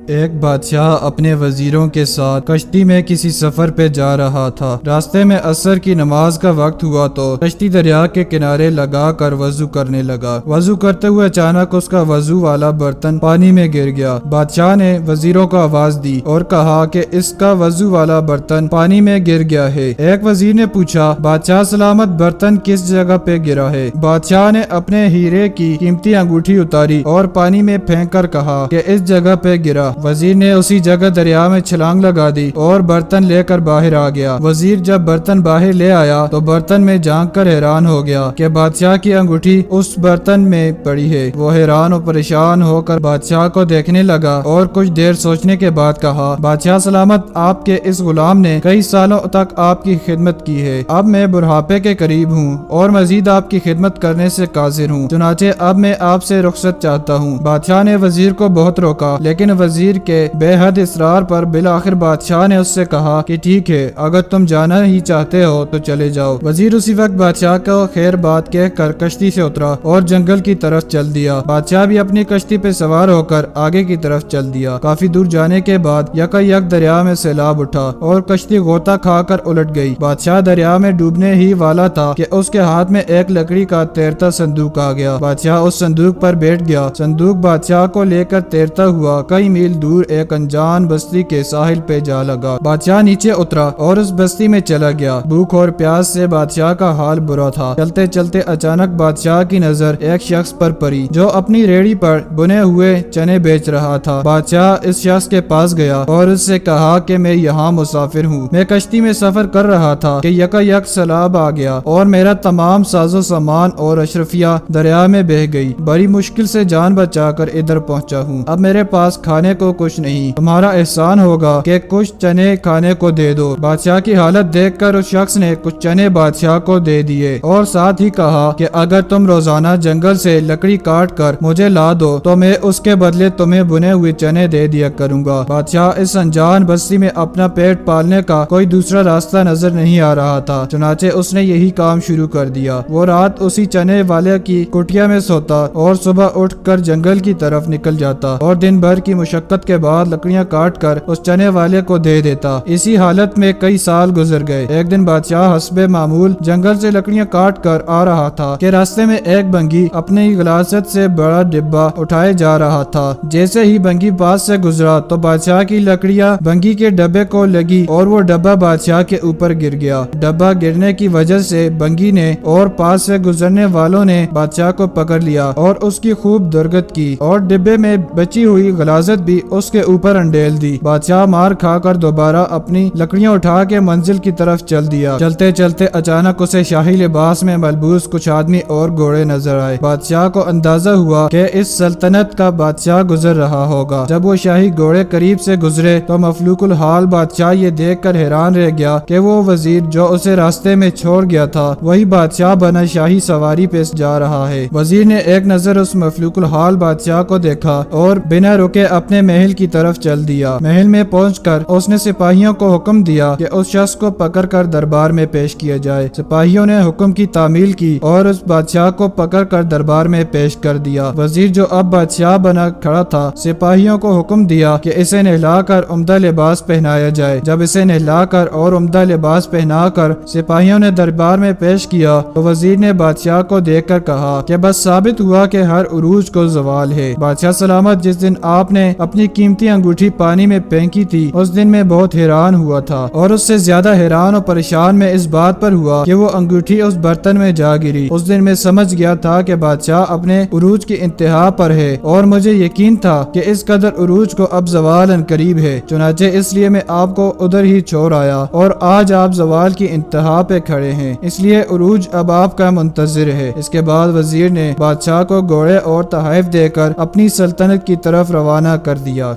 ایک بادشاہ اپنے وزیروں کے ساتھ کشتی میں کسی سفر پہ جا رہا تھا۔ راستے میں عصر کی نماز کا وقت ہوا تو کشتی دریا کے کنارے لگا کر وضو کرنے لگا۔ وضو کرتے ہوئے اچانک اس کا وضو والا برتن پانی میں گر گیا۔ بادشاہ نے وزیروں کو آواز دی اور کہا کہ اس کا وضو والا برتن پانی میں گر گیا ہے۔ ایک وزیر نے پوچھا، بادشاہ سلامت، برتن کس جگہ پہ گرا ہے؟ بادشاہ نے اپنے ہیرے کی قیمتی انگوٹھی اتاری اور پانی میں پھینک کر کہا کہ اس جگہ پہ گرا۔ وزیر نے اسی جگہ دریا میں چھلانگ لگا دی اور برتن لے کر باہر آ گیا۔ وزیر جب برتن باہر لے آیا تو برتن میں جھانک کر حیران ہو گیا کہ بادشاہ کی انگوٹھی اس برتن میں پڑی ہے۔ وہ حیران و پریشان ہو کر بادشاہ کو دیکھنے لگا اور کچھ دیر سوچنے کے بعد کہا، بادشاہ سلامت، آپ کے اس غلام نے کئی سالوں تک آپ کی خدمت کی ہے۔ اب میں بڑھاپے کے قریب ہوں اور مزید آپ کی خدمت کرنے سے قاصر ہوں، چنانچہ اب میں آپ سے رخصت چاہتا ہوں۔ بادشاہ نے وزیر کو بہت روکا، لیکن وزیر کے بے حد اصرار پر بالآخر بادشاہ نے اس سے کہا کہ ٹھیک ہے، اگر تم جانا ہی چاہتے ہو تو چلے جاؤ۔ وزیر اسی وقت بادشاہ کو خیر بات کہہ کر کشتی سے اترا اور جنگل کی طرف چل دیا۔ بادشاہ بھی اپنی کشتی پہ سوار ہو کر آگے کی طرف چل دیا۔ کافی دور جانے کے بعد یکایک دریا میں سیلاب اٹھا اور کشتی غوطہ کھا کر الٹ گئی۔ بادشاہ دریا میں ڈوبنے ہی والا تھا کہ اس کے ہاتھ میں ایک لکڑی کا تیرتا صندوق آ گیا۔ بادشاہ اس صندوق پر بیٹھ گیا۔ صندوق بادشاہ کو لے کر تیرتا ہوا کئی میل دور ایک انجان بستی کے ساحل پہ جا لگا۔ بادشاہ نیچے اترا اور اس بستی میں چلا گیا۔ بھوک اور پیاس سے بادشاہ کا حال برا تھا۔ چلتے چلتے اچانک بادشاہ کی نظر ایک شخص پر پڑی جو اپنی ریڑھی پر بنے ہوئے چنے بیچ رہا تھا۔ بادشاہ اس شخص کے پاس گیا اور اس سے کہا کہ میں یہاں مسافر ہوں، میں کشتی میں سفر کر رہا تھا کہ یکایک سیلاب آ گیا اور میرا تمام ساز و سامان اور اشرفیہ دریا میں بہہ گئی۔ بڑی مشکل سے جان بچا کر ادھر پہنچا ہوں۔ اب میرے پاس کھانے کو کچھ نہیں، تمہارا احسان ہوگا کہ کچھ چنے کھانے کو دے دو۔ بادشاہ کی حالت دیکھ کر اس شخص نے کچھ چنے بادشاہ کو دے دیے اور ساتھ ہی کہا کہ اگر تم روزانہ جنگل سے لکڑی کاٹ کر مجھے لا دو تو میں اس کے بدلے تمہیں بنے ہوئے چنے دے دیا کروں گا۔ بادشاہ اس انجان بستی میں اپنا پیٹ پالنے کا کوئی دوسرا راستہ نظر نہیں آ رہا تھا، چنانچہ اس نے یہی کام شروع کر دیا۔ وہ رات اسی چنے والے کی کٹیا میں سوتا اور صبح اٹھ کر جنگل کی طرف نکل جاتا اور دن بھر کی مشقت کے بعد لکڑیاں کاٹ کر اس چنے والے کو دے دیتا۔ اسی حالت میں کئی سال گزر گئے۔ ایک دن بادشاہ حسب معمول جنگل سے لکڑیاں کاٹ کر آ رہا تھا کہ راستے میں ایک بنگی اپنی غلاظت سے بڑا ڈبہ اٹھائے جا رہا تھا۔ جیسے ہی بنگی پاس سے گزرا تو بادشاہ کی لکڑیاں بنگی کے ڈبے کو لگی اور وہ ڈبہ بادشاہ کے اوپر گر گیا۔ ڈبہ گرنے کی وجہ سے بنگی نے اور پاس سے گزرنے والوں نے بادشاہ کو پکڑ لیا اور اس کی خوب درگت کی اور ڈبے میں بچی ہوئی غلاظت بھی اس کے اوپر انڈیل دی۔ بادشاہ مار کھا کر دوبارہ اپنی لکڑیاں اٹھا کے منزل کی طرف چل دیا۔ چلتے چلتے اچانک اسے شاہی لباس میں ملبوس کچھ آدمی اور گھوڑے نظر آئے۔ بادشاہ کو اندازہ ہوا کہ اس سلطنت کا بادشاہ گزر رہا ہوگا۔ جب وہ شاہی گھوڑے قریب سے گزرے تو مفلوک الحال بادشاہ یہ دیکھ کر حیران رہ گیا کہ وہ وزیر جو اسے راستے میں چھوڑ گیا تھا وہی بادشاہ بنا شاہی سواری پہ جا رہا ہے۔ وزیر نے ایک نظر اس مفلوک الحال بادشاہ کو دیکھا اور بنا رکے اپنے محل کی طرف چل دیا۔ محل میں پہنچ کر اس نے سپاہیوں کو حکم دیا کہ اس شخص کو پکڑ کر دربار میں پیش کیا جائے۔ سپاہیوں نے حکم کی تعمیل کی اور اس بادشاہ کو پکڑ کر دربار میں پیش کر دیا۔ وزیر جو اب بادشاہ بنا کھڑا تھا سپاہیوں کو حکم دیا کہ اسے نہلا کر عمدہ لباس پہنایا جائے۔ جب اسے نہلا کر اور عمدہ لباس پہنا کر سپاہیوں نے دربار میں پیش کیا تو وزیر نے بادشاہ کو دیکھ کر کہا کہ بس ثابت ہوا کہ ہر عروج کو زوال ہے۔ بادشاہ سلامت، جس دن آپ نے اپنی قیمتی انگوٹھی پانی میں پھینکی تھی اس دن میں بہت حیران ہوا تھا اور اس سے زیادہ حیران اور پریشان میں اس بات پر ہوا کہ وہ انگوٹھی اس برتن میں جا گری۔ اس دن میں سمجھ گیا تھا کہ بادشاہ اپنے عروج کی انتہا پر ہے اور مجھے یقین تھا کہ اس قدر عروج کو اب زوال ان قریب ہے، چنانچہ اس لیے میں آپ کو ادھر ہی چھوڑ آیا اور آج آپ زوال کی انتہا پہ کھڑے ہیں، اس لیے عروج اب آپ کا منتظر ہے۔ اس کے بعد وزیر نے بادشاہ کو گھوڑے اور تحائف دے کر اپنی سلطنت کی طرف روانہ کر دیا۔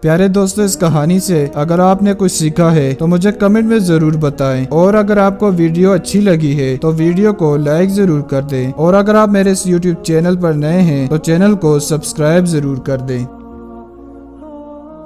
پیارے دوستو، اس کہانی سے اگر آپ نے کچھ سیکھا ہے تو مجھے کمنٹ میں ضرور بتائیں، اور اگر آپ کو ویڈیو اچھی لگی ہے تو ویڈیو کو لائک ضرور کر دیں، اور اگر آپ میرے اس YouTube چینل پر نئے ہیں تو چینل کو سبسکرائب ضرور کر دیں۔